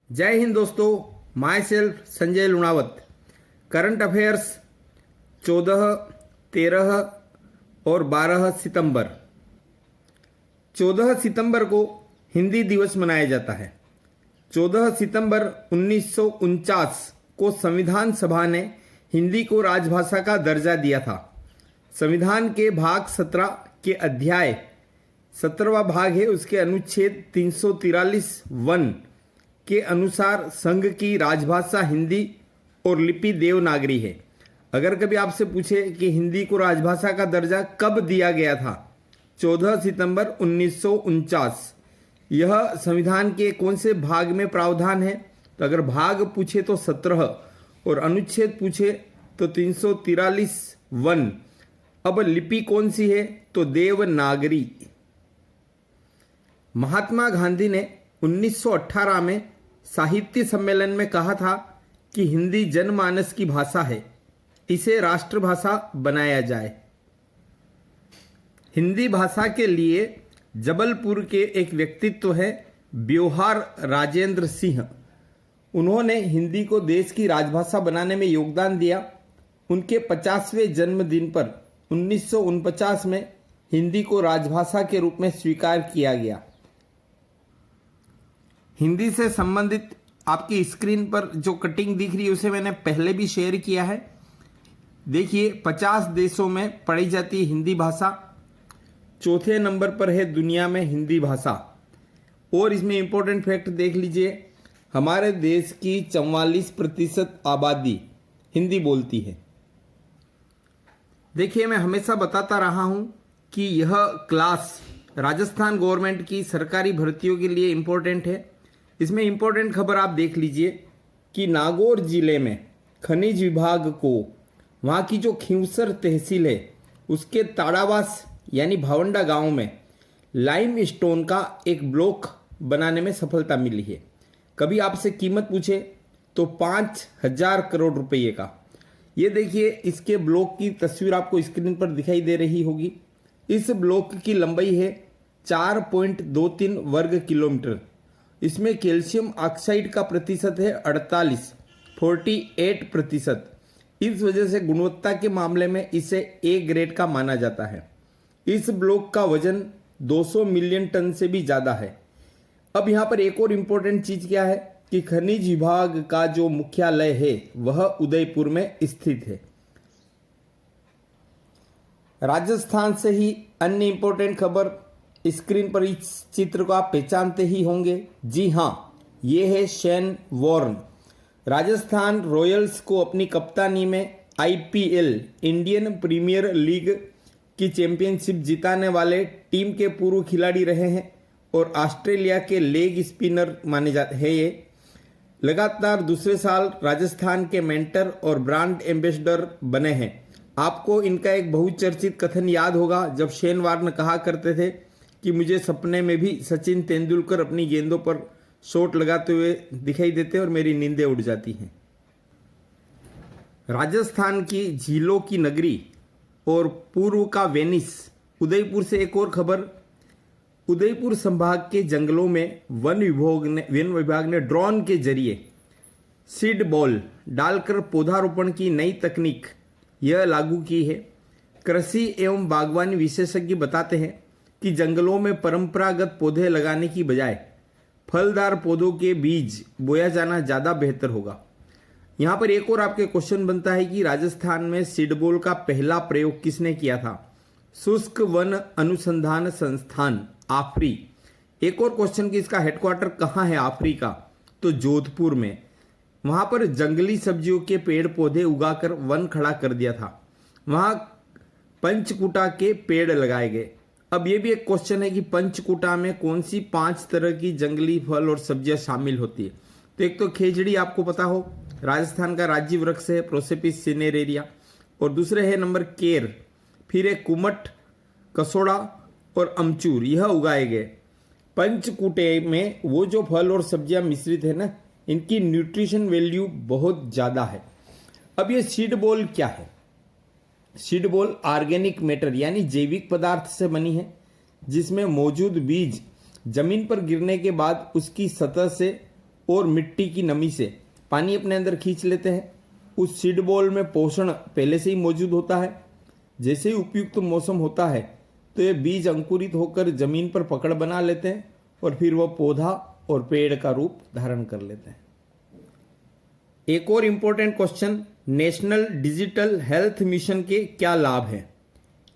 जय हिंद दोस्तों, myself Sanjay Lunawat. Current affairs 14, 13 और 12 सितंबर। 14 सितंबर को हिंदी दिवस मनाया जाता है। 14 सितंबर 1949 को संविधान सभा ने हिंदी को राजभाषा का दर्जा दिया था। संविधान के भाग 17 के अध्याय 17वां भाग है, उसके अनुच्छेद 343(1) के अनुसार संघ की राजभाषा हिंदी और लिपि देवनागरी है। अगर कभी आपसे पूछे कि हिंदी को राजभाषा का दर्जा कब दिया गया था, 14 सितंबर 1949, यह संविधान के कौन से भाग में प्रावधान है? तो अगर भाग पूछे तो 17 और अनुच्छेद पूछे तो 343(1). अब लिपि कौन सी है? तो देवनागरी। महात्मा गांधी ने 1918 में साहित्य सम्मेलन में कहा था कि हिंदी जनमानस की भाषा है, इसे राष्ट्रभाषा बनाया जाए। हिंदी भाषा के लिए जबलपुर के एक व्यक्तित्व है ब्योहार राजेंद्र सिंह। उन्होंने हिंदी को देश की राजभाषा बनाने में योगदान दिया। उनके 50वें जन्मदिन पर 1949 में हिंदी को राजभाषा के रूप में स्वीकार किया गया। हिंदी से संबंधित आपकी स्क्रीन पर जो कटिंग दिख रही है उसे मैंने पहले भी शेयर किया है। देखिए, 50 देशों में पढ़ी जाती है हिंदी भाषा। चौथे नंबर पर है दुनिया में हिंदी भाषा। और इसमें इंपॉर्टेंट फैक्ट देख लीजिए, हमारे देश की 44% आबादी हिंदी बोलती है। देखिए, मैं हमेशा बताता रहा हूं कि यह क्लास राजस्थान गवर्नमेंट की सरकारी भर्तियों के लिए इंपॉर्टेंट है। इसमें इंपॉर्टेंट खबर आप देख लीजिए कि नागौर जिले में खनिज विभाग को वहाँ की जो खींवसर तहसील है उसके ताड़ावास यानी भावंडा गांव में लाइम स्टोन का एक ब्लॉक बनाने में सफलता मिली है। कभी आपसे कीमत पूछे तो 5,000 करोड़ रुपये का। ये देखिए, इसके ब्लॉक की तस्वीर आपको स्क्रीन पर दिखाई दे रही होगी। इस ब्लॉक की लंबाई है 4.23 वर्ग किलोमीटर। इसमें कैल्शियम ऑक्साइड का प्रतिशत है 48%। इस वजह से गुणवत्ता के मामले में इसे ए ग्रेड का माना जाता है। इस ब्लॉक का वजन 200 मिलियन टन से भी ज़्यादा है। अब यहाँ पर एक और इम्पोर्टेंट चीज़ क्या है कि खनिज विभाग का जो मुख्यालय है वह उदयपुर में स्थित है। राजस्थान से ही अन्य इम्पोर्टेंट खबर, स्क्रीन पर इस चित्र को आप पहचानते ही होंगे। जी हाँ, ये है शेन वॉर्न। राजस्थान रॉयल्स को अपनी कप्तानी में आईपीएल इंडियन प्रीमियर लीग की चैंपियनशिप जिताने वाले टीम के पूर्व खिलाड़ी रहे हैं और ऑस्ट्रेलिया के लेग स्पिनर माने जाते हैं। ये लगातार दूसरे साल राजस्थान के मेंटर और ब्रांड एम्बेसडर बने हैं। आपको इनका एक बहुचर्चित कथन याद होगा जब शेन वॉर्न कहा करते थे कि मुझे सपने में भी सचिन तेंदुलकर अपनी गेंदों पर शॉट लगाते हुए दिखाई देते और मेरी नींदें उड़ जाती हैं। राजस्थान की झीलों की नगरी और पूर्व का वेनिस। उदयपुर से एक और खबर, उदयपुर संभाग के जंगलों में वन विभाग ने ड्रोन के जरिए सीड बॉल डालकर पौधारोपण की नई तकनीक यह लागू की है। कृषि एवं बागवानी विशेषज्ञ बताते हैं कि जंगलों में परंपरागत पौधे लगाने की बजाय फलदार पौधों के बीज बोया जाना ज़्यादा बेहतर होगा। यहाँ पर एक और आपके क्वेश्चन बनता है कि राजस्थान में सीडबॉल का पहला प्रयोग किसने किया था? शुष्क वन अनुसंधान संस्थान आफरी। एक और क्वेश्चन कि इसका हेडक्वार्टर कहाँ है आफरी का? तो जोधपुर में। वहाँ पर जंगली सब्जियों के पेड़ पौधे उगाकर वन खड़ा कर दिया था। वहाँ पंचकुटा के पेड़ लगाए गए। अब ये भी एक क्वेश्चन है कि पंचकुटा में कौन सी 5 तरह की जंगली फल और सब्जियां शामिल होती है? तो एक तो खेजड़ी, आपको पता हो राजस्थान का राज्य वृक्ष है, प्रोसेपिस सिनेरेरिया। और दूसरे है नंबर केर, फिर है कुमट, कसोड़ा और अमचूर, यह उगाए गए। पंचकुटे में वो जो फल और सब्जियां मिश्रित है ना, इनकी न्यूट्रिशन वैल्यू बहुत ज़्यादा है। अब ये सीड बॉल क्या है? सीड बॉल ऑर्गेनिक मैटर यानी जैविक पदार्थ से बनी है, जिसमें मौजूद बीज जमीन पर गिरने के बाद उसकी सतह से और मिट्टी की नमी से पानी अपने अंदर खींच लेते हैं। उस सीड बॉल में पोषण पहले से ही मौजूद होता है। जैसे ही उपयुक्त मौसम होता है तो ये बीज अंकुरित होकर जमीन पर पकड़ बना लेते हैं और फिर वह पौधा और पेड़ का रूप धारण कर लेते हैं। एक और important question, national digital health mission के क्या लाभ हैं?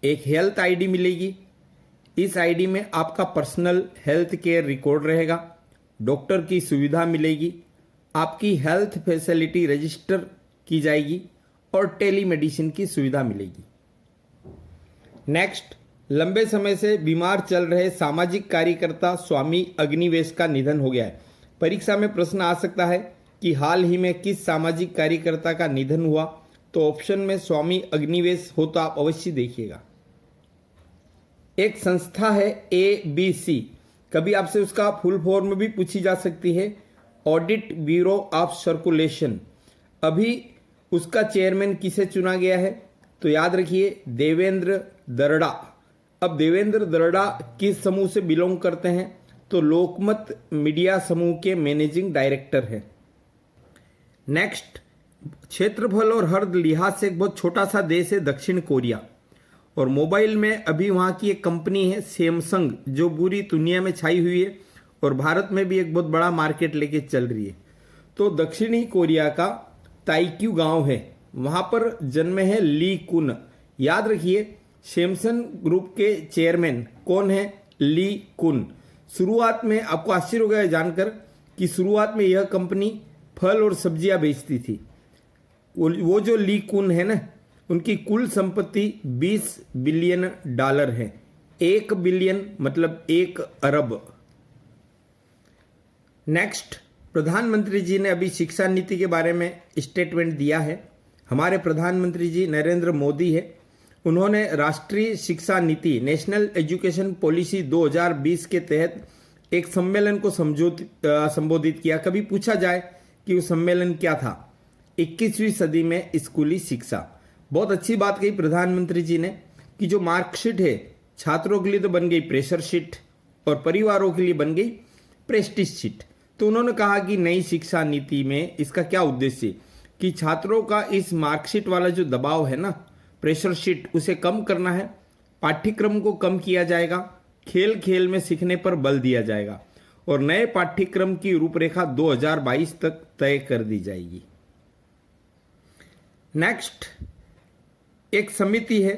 एक हेल्थ आईडी मिलेगी। इस आईडी में आपका पर्सनल हेल्थ केयर रिकॉर्ड रहेगा, डॉक्टर की सुविधा मिलेगी, आपकी हेल्थ फैसिलिटी रजिस्टर की जाएगी और टेलीमेडिसिन की सुविधा मिलेगी। नेक्स्ट, लंबे समय से बीमार चल रहे सामाजिक कार्यकर्ता स्वामी अग्निवेश का निधन हो गया है। परीक्षा में प्रश्न आ सकता है कि हाल ही में किस सामाजिक कार्यकर्ता का निधन हुआ, तो ऑप्शन में स्वामी अग्निवेश हो तो आप अवश्य देखिएगा। एक संस्था है ABC, कभी आपसे उसका फुल फॉर्म भी पूछी जा सकती है, ऑडिट ब्यूरो ऑफ सर्कुलेशन। अभी उसका चेयरमैन किसे चुना गया है, तो याद रखिए देवेंद्र दरड़ा। अब देवेंद्र दरड़ा किस समूह से बिलोंग करते हैं, तो लोकमत मीडिया समूह के मैनेजिंग डायरेक्टर हैं। नेक्स्ट, क्षेत्रफल और हर लिहाज से एक बहुत छोटा सा देश है दक्षिण कोरिया, और मोबाइल में अभी वहाँ की एक कंपनी है सैमसंग जो पूरी दुनिया में छाई हुई है और भारत में भी एक बहुत बड़ा मार्केट लेके चल रही है। तो दक्षिणी कोरिया का ताइक्यू गांव है, वहाँ पर जन्मे है ली कुन। याद रखिए सैमसंग ग्रुप के चेयरमैन कौन है, ली कुन। शुरुआत में आपको आश्चर्य हो गया जानकर कि शुरुआत में यह कंपनी फल और सब्जियां बेचती थी। वो जो ली कुन है ना, उनकी कुल संपत्ति $20 बिलियन है। 1 बिलियन मतलब 1 अरब। नेक्स्ट, प्रधानमंत्री जी ने अभी शिक्षा नीति के बारे में स्टेटमेंट दिया है। हमारे प्रधानमंत्री जी नरेंद्र मोदी है, उन्होंने राष्ट्रीय शिक्षा नीति नेशनल एजुकेशन पॉलिसी 2020 के तहत एक सम्मेलन को संबोधित किया। कभी पूछा जाए कि वो सम्मेलन क्या था, 21वीं सदी में स्कूली शिक्षा। बहुत अच्छी बात कही प्रधानमंत्री जी ने कि जो मार्कशीट है छात्रों के लिए तो बन गई प्रेशर शीट और परिवारों के लिए बन गई प्रेस्टीज शीट। तो उन्होंने कहा कि नई शिक्षा नीति में इसका क्या उद्देश्य कि छात्रों का इस मार्कशीट वाला जो दबाव है ना, प्रेशर शीट, उसे कम करना है। पाठ्यक्रम को कम किया जाएगा, खेल खेल में सीखने पर बल दिया जाएगा और नए पाठ्यक्रम की रूपरेखा 2022 तक तय कर दी जाएगी। नेक्स्ट, एक समिति है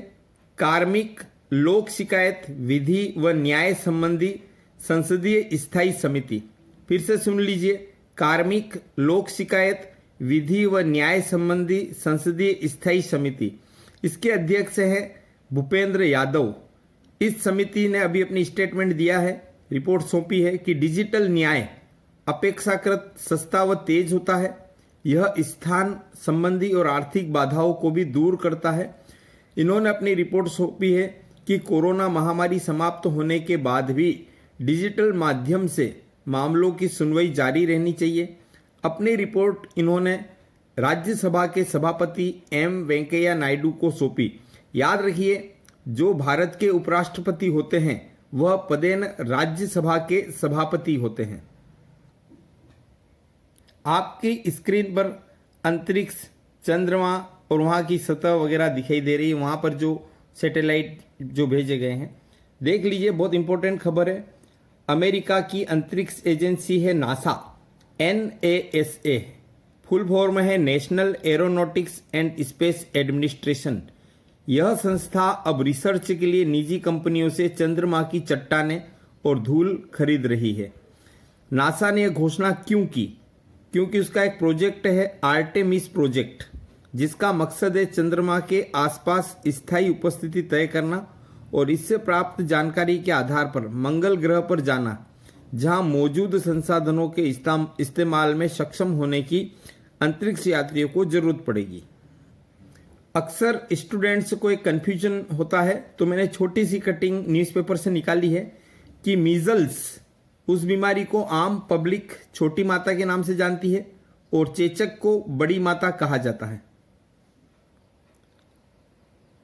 कार्मिक लोक शिकायत विधि व न्याय संबंधी संसदीय स्थायी समिति। फिर से सुन लीजिए, कार्मिक लोक शिकायत विधि व न्याय संबंधी संसदीय स्थायी समिति। इसके अध्यक्ष हैं भूपेंद्र यादव। इस समिति ने अभी अपनी स्टेटमेंट दिया है, रिपोर्ट सौंपी है कि डिजिटल न्याय अपेक्षाकृत सस्ता व तेज होता है। यह स्थान संबंधी और आर्थिक बाधाओं को भी दूर करता है। इन्होंने अपनी रिपोर्ट सौंपी है कि कोरोना महामारी समाप्त होने के बाद भी डिजिटल माध्यम से मामलों की सुनवाई जारी रहनी चाहिए। अपनी रिपोर्ट इन्होंने राज्यसभा के सभापति एम वेंकैया नायडू को सौंपी। याद रखिए, जो भारत के उपराष्ट्रपति होते हैं वह पदेन राज्यसभा के सभापति होते हैं। आपकी स्क्रीन पर अंतरिक्ष, चंद्रमा और वहाँ की सतह वगैरह दिखाई दे रही है, वहाँ पर जो सैटेलाइट जो भेजे गए हैं देख लीजिए। बहुत इंपॉर्टेंट खबर है, अमेरिका की अंतरिक्ष एजेंसी है नासा, NASA, फुल फॉर्म है national aeronautics and space administration. यह संस्था अब रिसर्च के लिए निजी कंपनियों से चंद्रमा की चट्टानें और धूल खरीद रही है। नासा ने यह घोषणा क्यों की? क्योंकि उसका एक प्रोजेक्ट है आर्टेमिस प्रोजेक्ट, जिसका मकसद है चंद्रमा के आसपास स्थायी उपस्थिति तय करना और इससे प्राप्त जानकारी के आधार पर मंगल ग्रह पर जाना, जहां मौजूद संसाधनों के इस्तेमाल में सक्षम होने की अंतरिक्ष यात्रियों को जरूरत पड़ेगी। अक्सर स्टूडेंट्स को एक कन्फ्यूजन होता है, तो मैंने छोटी सी कटिंग न्यूज़पेपर से निकाली है कि मीजल्स, उस बीमारी को आम पब्लिक छोटी माता के नाम से जानती है और चेचक को बड़ी माता कहा जाता है।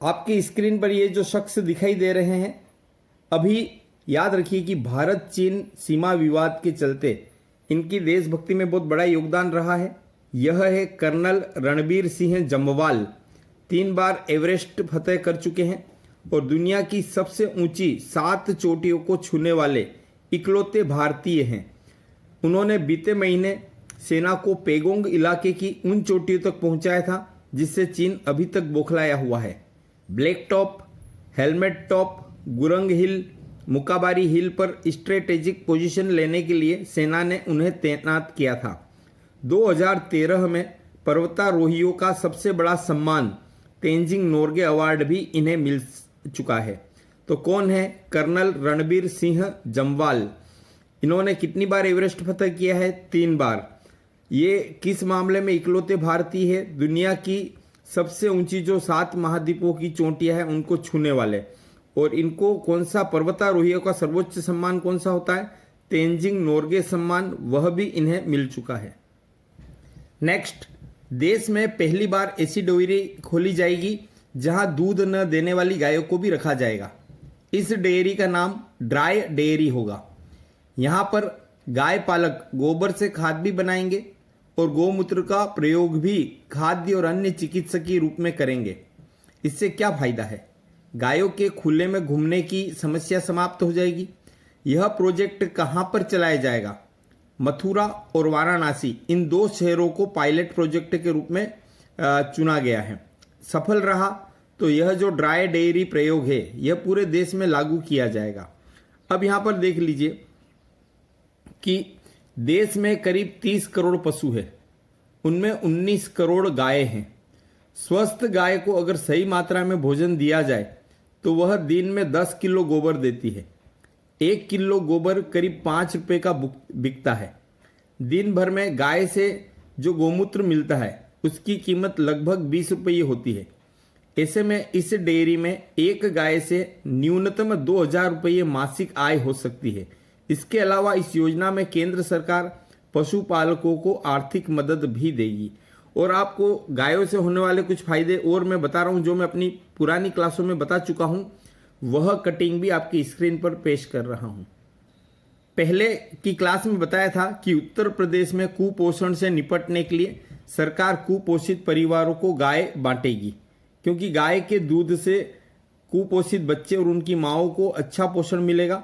आपकी स्क्रीन पर ये जो शख्स दिखाई दे रहे हैं, अभी याद रखिए कि भारत चीन सीमा विवाद के चलते इनकी देशभक्ति में बहुत बड़ा योगदान रहा है। यह है कर्नल रणबीर सिंह जम्वाल। 3 बार एवरेस्ट फतेह कर चुके हैं और दुनिया की सबसे ऊंची 7 चोटियों को छूने वाले इकलौते भारतीय हैं। उन्होंने बीते महीने सेना को पेगोंग इलाके की उन चोटियों तक पहुंचाया था जिससे चीन अभी तक बौखलाया हुआ है। Black top, helmet top, Gurung hill, मुकाबारी हिल पर स्ट्रेटेजिक पोजीशन लेने के लिए सेना ने उन्हें तैनात किया था। 2013 में पर्वतारोहियों का सबसे बड़ा सम्मान तेंजिंग नोर्गे अवार्ड भी इन्हें मिल चुका है। तो कौन है कर्नल रणबीर सिंह जम्वाल? इन्होंने कितनी बार एवरेस्ट फतह किया है? 3 बार। ये किस मामले में इकलौते भारतीय है? दुनिया की सबसे ऊंची जो 7 महाद्वीपों की चोटियां हैं उनको छूने वाले। और इनको कौन सा पर्वतारोहियों का सर्वोच्च सम्मान कौन सा होता है? तेंजिंग नोर्गे सम्मान, वह भी इन्हें मिल चुका है। नेक्स्ट, देश में पहली बार ऐसी डेयरी खोली जाएगी जहां दूध न देने वाली गायों को भी रखा जाएगा। इस डेयरी का नाम ड्राई डेयरी होगा। यहां पर गाय पालक गोबर से खाद भी बनाएंगे और गौमूत्र का प्रयोग भी खाद्य और अन्य चिकित्सकीय रूप में करेंगे। इससे क्या फायदा है? गायों के खुले में घूमने की समस्या समाप्त हो जाएगी। यह प्रोजेक्ट कहां पर चलाया जाएगा? मथुरा और वाराणसी, इन 2 शहरों को पायलट प्रोजेक्ट के रूप में चुना गया है। सफल रहा तो यह जो ड्राई डेयरी प्रयोग है यह पूरे देश में लागू किया जाएगा। अब यहां पर देख लीजिए कि देश में करीब 30 करोड़ पशु है, उनमें 19 करोड़ गायें हैं। स्वस्थ गाय को अगर सही मात्रा में भोजन दिया जाए तो वह दिन में 10 किलो गोबर देती है। 1 किलो गोबर करीब 5 रुपये का बिकता है। दिन भर में गाय से जो गौमूत्र मिलता है उसकी कीमत लगभग 20 रुपये होती है। ऐसे में इस डेयरी में एक गाय से न्यूनतम 2000 रुपये मासिक आय हो सकती है। इसके अलावा इस योजना में केंद्र सरकार पशुपालकों को आर्थिक मदद भी देगी। और आपको गायों से होने वाले कुछ फायदे और मैं बता रहा हूं जो मैं अपनी पुरानी क्लासों में बता चुका हूं, वह कटिंग भी आपकी स्क्रीन पर पेश कर रहा हूं। पहले की क्लास में बताया था कि उत्तर प्रदेश में कुपोषण से निपटने के लिए सरकार कुपोषित परिवारों को गाय बांटेगी, क्योंकि गाय के दूध से कुपोषित बच्चे और उनकी माओं को अच्छा पोषण मिलेगा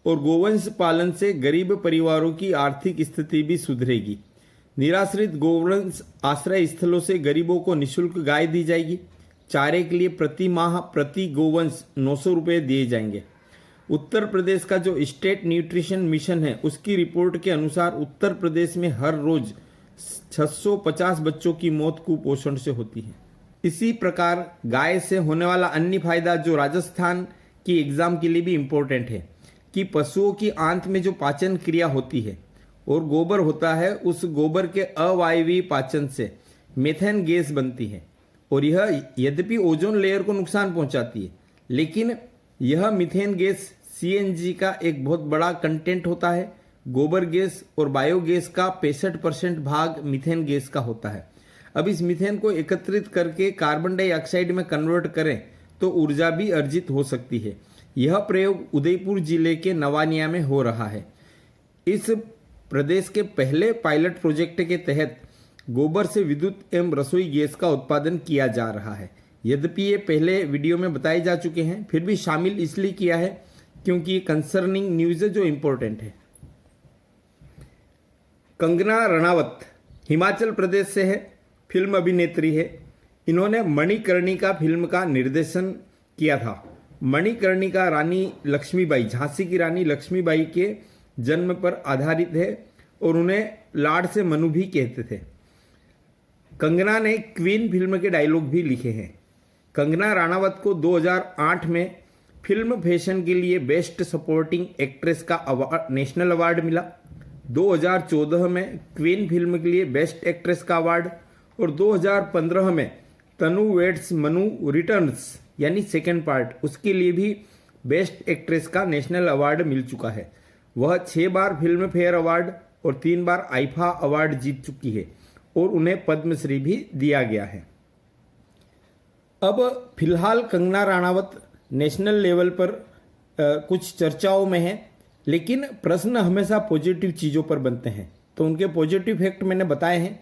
और गोवंश पालन से गरीब परिवारों की आर्थिक स्थिति भी सुधरेगी। निराश्रित गोवंश आश्रय स्थलों से गरीबों को निःशुल्क गाय दी जाएगी। चारे के लिए प्रति माह प्रति गोवंश 900 रुपये दिए जाएंगे। उत्तर प्रदेश का जो स्टेट न्यूट्रिशन मिशन है उसकी रिपोर्ट के अनुसार उत्तर प्रदेश में हर रोज 650 बच्चों की मौत कुपोषण से होती है। इसी प्रकार गाय से होने वाला अन्य फायदा जो राजस्थान की एग्जाम के लिए भी इम्पोर्टेंट है कि पशुओं की आंत में जो पाचन क्रिया होती है और गोबर होता है, उस गोबर के अवायवीय पाचन से मीथेन गैस बनती है और यह यद्यपि ओजोन लेयर को नुकसान पहुंचाती है, लेकिन यह मीथेन गैस सीएनजी का एक बहुत बड़ा कंटेंट होता है। गोबर गैस और बायोगैस का 65% भाग मीथेन गैस का होता है। अब इस मीथेन को एकत्रित करके कार्बन डाइऑक्साइड में कन्वर्ट करें तो ऊर्जा भी अर्जित हो सकती है। यह प्रयोग उदयपुर जिले के नवानिया में हो रहा है। इस प्रदेश के पहले पायलट प्रोजेक्ट के तहत गोबर से विद्युत एवं रसोई गैस का उत्पादन किया जा रहा है। यद्यपि ये पहले वीडियो में बताए जा चुके हैं, फिर भी शामिल इसलिए किया है क्योंकि ये कंसर्निंग न्यूज है जो इंपॉर्टेंट है। कंगना रनावत हिमाचल प्रदेश से है, फिल्म अभिनेत्री है। इन्होंने मणिकर्णिका फिल्म का निर्देशन किया था। मणिकर्णिका रानी लक्ष्मीबाई, झांसी की रानी लक्ष्मीबाई के जन्म पर आधारित है और उन्हें लाड से मनु भी कहते थे। कंगना ने क्वीन फिल्म के डायलॉग भी लिखे हैं। कंगना राणावत को 2008 में फिल्म फैशन के लिए बेस्ट सपोर्टिंग एक्ट्रेस का नेशनल अवार्ड मिला। 2014 में क्वीन फिल्म के लिए बेस्ट एक्ट्रेस का अवार्ड और 2015 में तनु वेड्स मनु रिटर्न्स यानी सेकेंड पार्ट उसके लिए भी बेस्ट एक्ट्रेस का नेशनल अवार्ड मिल चुका है। वह 6 बार फिल्म फेयर अवार्ड और 3 बार आईफा अवार्ड जीत चुकी है और उन्हें पद्मश्री भी दिया गया है। अब फिलहाल कंगना राणावत नेशनल लेवल पर कुछ चर्चाओं में है, लेकिन प्रश्न हमेशा पॉजिटिव चीज़ों पर बनते हैं। तो उनके पॉजिटिव फैक्ट मैंने बताए हैं।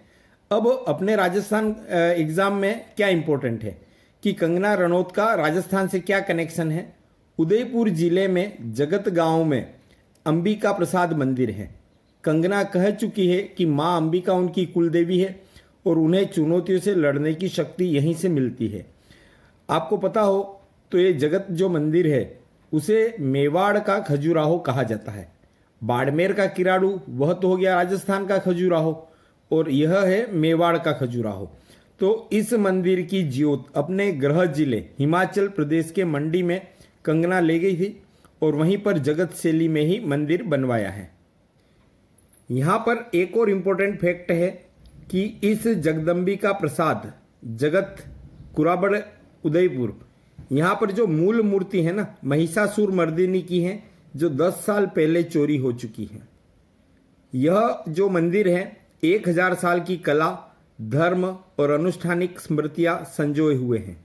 अब अपने राजस्थान एग्जाम में क्या इंपॉर्टेंट है कि कंगना रनौत का राजस्थान से क्या कनेक्शन है। उदयपुर जिले में जगत गांव में अंबिका प्रसाद मंदिर है। कंगना कह चुकी है कि माँ अंबिका उनकी कुलदेवी है और उन्हें चुनौतियों से लड़ने की शक्ति यहीं से मिलती है। आपको पता हो तो ये जगत जो मंदिर है उसे मेवाड़ का खजुराहो कहा जाता है। बाड़मेर का किराड़ू वह तो हो गया राजस्थान का खजुराहो और यह है मेवाड़ का खजुराहो। तो इस मंदिर की ज्योत अपने गृह जिले हिमाचल प्रदेश के मंडी में कंगना ले गई थी और वहीं पर जगत शैली में ही मंदिर बनवाया है। यहाँ पर एक और इम्पोर्टेंट फैक्ट है कि इस जगदम्बिका प्रसाद जगत कुराबड़ उदयपुर, यहाँ पर जो मूल मूर्ति है ना महिषासुर मर्दिनी की है जो 10 साल पहले चोरी हो चुकी है। यह जो मंदिर है 1000 साल की कला, धर्म और अनुष्ठानिक स्मृतियां संजोए हुए हैं।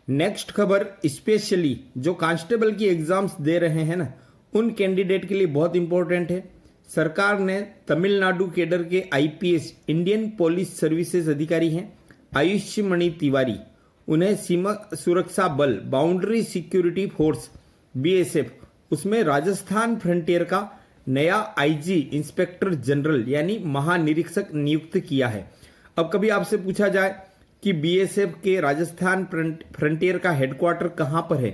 नेक्स्ट खबर स्पेशली जो कांस्टेबल की एग्जाम्स दे रहे हैं ना उन कैंडिडेट के लिए बहुत इंपॉर्टेंट है। सरकार ने तमिलनाडु कैडर के आईपीएस इंडियन पुलिस सर्विसेज अधिकारी हैं आयुष्मणि तिवारी, उन्हें सीमा सुरक्षा बल बाउंड्री सिक्योरिटी फोर्स बीएसएफ उसमें राजस्थान फ्रंटियर का नया आईजी इंस्पेक्टर जनरल यानी महानिरीक्षक नियुक्त किया है। अब कभी आपसे पूछा जाए कि बीएसएफ के राजस्थान फ्रंटियर का हेडक्वार्टर कहां पर है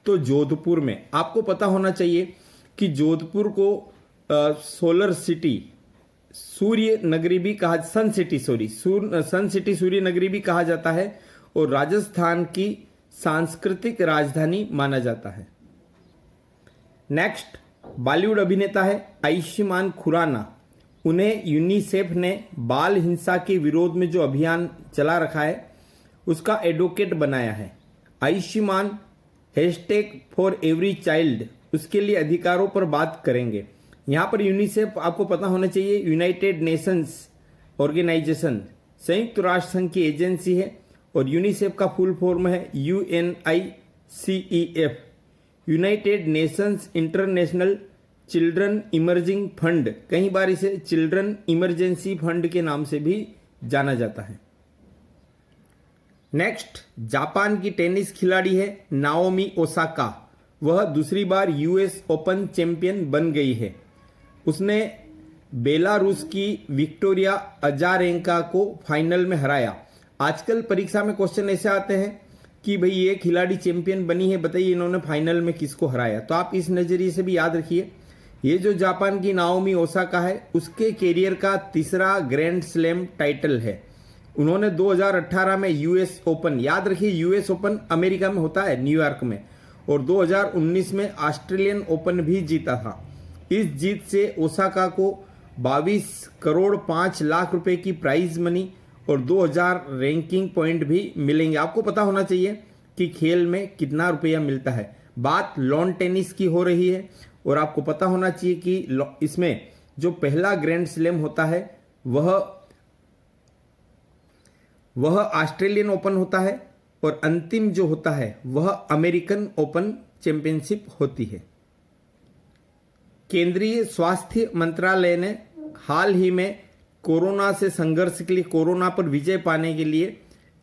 तो जोधपुर में। आपको पता होना चाहिए कि जोधपुर को सोलर सिटी सूर्य नगरी भी कहा, सन सिटी सूर्य नगरी भी कहा जाता है और राजस्थान की सांस्कृतिक राजधानी माना जाता है। नेक्स्ट बॉलीवुड अभिनेता है आयुष्मान खुराना, उन्हें यूनिसेफ ने बाल हिंसा के विरोध में जो अभियान चला रखा है उसका एडवोकेट बनाया है। आयुष्मान #4EveryChild उसके लिए अधिकारों पर बात करेंगे। यहाँ पर यूनिसेफ आपको पता होना चाहिए यूनाइटेड नेशंस ऑर्गेनाइजेशन संयुक्त राष्ट्र संघ की एजेंसी है और यूनिसेफ का फुल फॉर्म है UNICEF United Nations international children emerging fund, कई बार इसे चिल्ड्रन इमरजेंसी फंड के नाम से भी जाना जाता है। नेक्स्ट जापान की टेनिस खिलाड़ी है नाओमी ओसाका, वह दूसरी बार यूएस ओपन चैंपियन बन गई है। उसने बेलारूस की विक्टोरिया अजारेंका को फाइनल में हराया। आजकल परीक्षा में क्वेश्चन ऐसे आते हैं कि भाई ये खिलाड़ी चैंपियन बनी है, बताइए इन्होंने फाइनल में किसको हराया। तो आप इस नजरिए से भी याद रखिए ये जो जापान की नाओमी ओसाका है उसके कैरियर का तीसरा ग्रैंड स्लैम टाइटल है। उन्होंने 2018 में यूएस ओपन, याद रखिए यूएस ओपन अमेरिका में होता है न्यूयॉर्क में, और 2019 में ऑस्ट्रेलियन ओपन भी जीता था। इस जीत से ओसाका को 22 करोड़ 5 लाख रुपए की प्राइज मनी और 2000 रैंकिंग पॉइंट भी मिलेंगे। आपको पता होना चाहिए कि खेल में कितना रुपया मिलता है। बात लॉन टेनिस की हो रही है और आपको पता होना चाहिए कि इसमें जो पहला ग्रैंड स्लैम होता है वह ऑस्ट्रेलियन ओपन होता है और अंतिम जो होता है वह अमेरिकन ओपन चैंपियनशिप होती है। केंद्रीय स्वास्थ्य मंत्रालय ने हाल ही में कोरोना से संघर्ष के लिए, कोरोना पर विजय पाने के लिए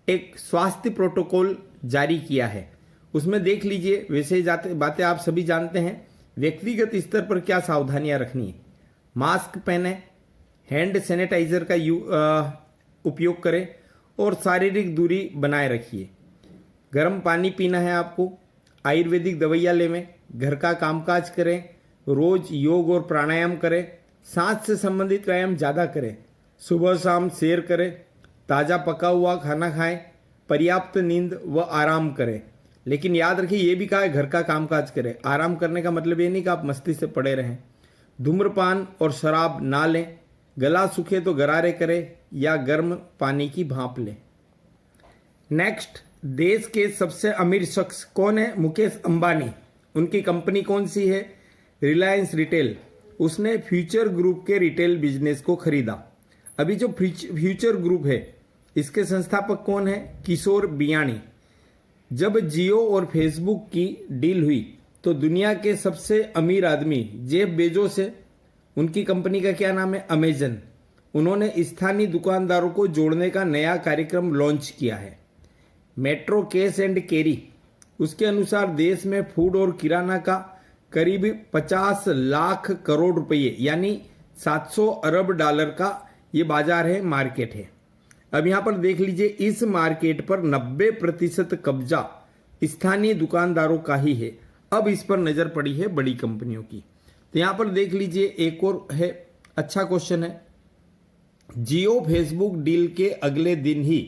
एक स्वास्थ्य प्रोटोकॉल जारी किया है। उसमें देख लीजिए, वैसे बातें आप सभी जानते हैं, व्यक्तिगत स्तर पर क्या सावधानियां रखनी है। मास्क पहने, हैंड सैनिटाइजर का उपयोग करें और शारीरिक दूरी बनाए रखिए। गर्म पानी पीना है आपको, आयुर्वेदिक दवाइयाँ लेवें, घर का कामकाज करें, रोज योग और प्राणायाम करें, सांस से संबंधित व्यायाम ज़्यादा करें, सुबह शाम सैर करें, ताज़ा पका हुआ खाना खाएं, पर्याप्त नींद व आराम करें। लेकिन याद रखिए ये भी कहा है घर का कामकाज करें। आराम करने का मतलब ये नहीं कि आप मस्ती से पड़े रहें। धूम्रपान और शराब ना लें, गला सूखे तो गरारे करें या गर्म पानी की भाप लें। नेक्स्ट, देश के सबसे अमीर शख्स कौन है? मुकेश अंबानी। उनकी कंपनी कौन सी है? रिलायंस रिटेल। उसने फ्यूचर ग्रुप के रिटेल बिजनेस को खरीदा। अभी जो फ्यूचर ग्रुप है इसके संस्थापक कौन है? किशोर बियाणी। जब जियो और फेसबुक की डील हुई तो दुनिया के सबसे अमीर आदमी जेफ बेजोस है, उनकी कंपनी का क्या नाम है? अमेजन। उन्होंने स्थानीय दुकानदारों को जोड़ने का नया कार्यक्रम लॉन्च किया है। मेट्रो कैश एंड कैरी, उसके अनुसार देश में फूड और किराना का करीब 50 लाख करोड़ रुपये यानी 700 अरब डॉलर का ये बाजार है, मार्केट है। अब यहाँ पर देख लीजिए, इस मार्केट पर 90% कब्जा स्थानीय दुकानदारों का ही है। अब इस पर नजर पड़ी है बड़ी कंपनियों की। तो यहाँ पर देख लीजिए, एक और है, अच्छा क्वेश्चन है। जियो फेसबुक डील के अगले दिन ही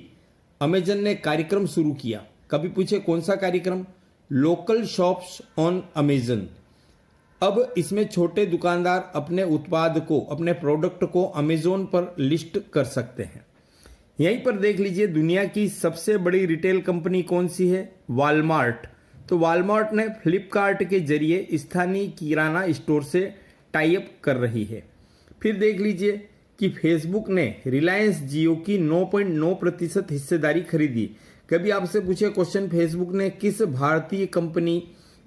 अमेजन ने कार्यक्रम शुरू किया। कभी पूछे कौन सा कार्यक्रम? Local shops on Amazon. अब इसमें छोटे दुकानदार अपने उत्पाद को, अपने प्रोडक्ट को अमेजोन पर लिस्ट कर सकते हैं। यहीं पर देख लीजिए, दुनिया की सबसे बड़ी रिटेल कंपनी कौन सी है? वॉलमार्ट। तो वॉलमार्ट ने फ्लिपकार्ट के जरिए स्थानीय किराना स्टोर से टाई अप कर रही है। फिर देख लीजिए कि फेसबुक ने रिलायंस जियो की 9.9% हिस्सेदारी खरीदी। कभी आपसे पूछे क्वेश्चन, फेसबुक ने किस भारतीय कंपनी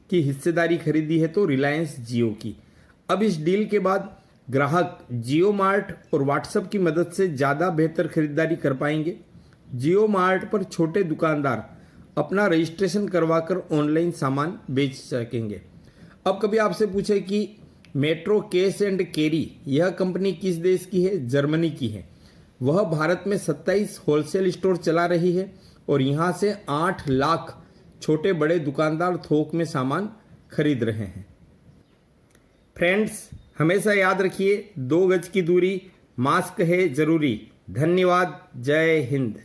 की हिस्सेदारी खरीदी है? तो रिलायंस जियो की। अब इस डील के बाद ग्राहक जियो मार्ट और व्हाट्सएप की मदद से ज़्यादा बेहतर खरीदारी कर पाएंगे। जियो मार्ट पर छोटे दुकानदार अपना रजिस्ट्रेशन करवाकर ऑनलाइन सामान बेच सकेंगे। अब कभी आपसे पूछे कि मेट्रो कैश एंड कैरी यह कंपनी किस देश की है? जर्मनी की है। वह भारत में 27 होलसेल स्टोर चला रही है और यहाँ से 8 लाख छोटे बड़े दुकानदार थोक में सामान खरीद रहे हैं। फ्रेंड्स, हमेशा याद रखिए, 2 गज की दूरी, मास्क है जरूरी। धन्यवाद। जय हिंद।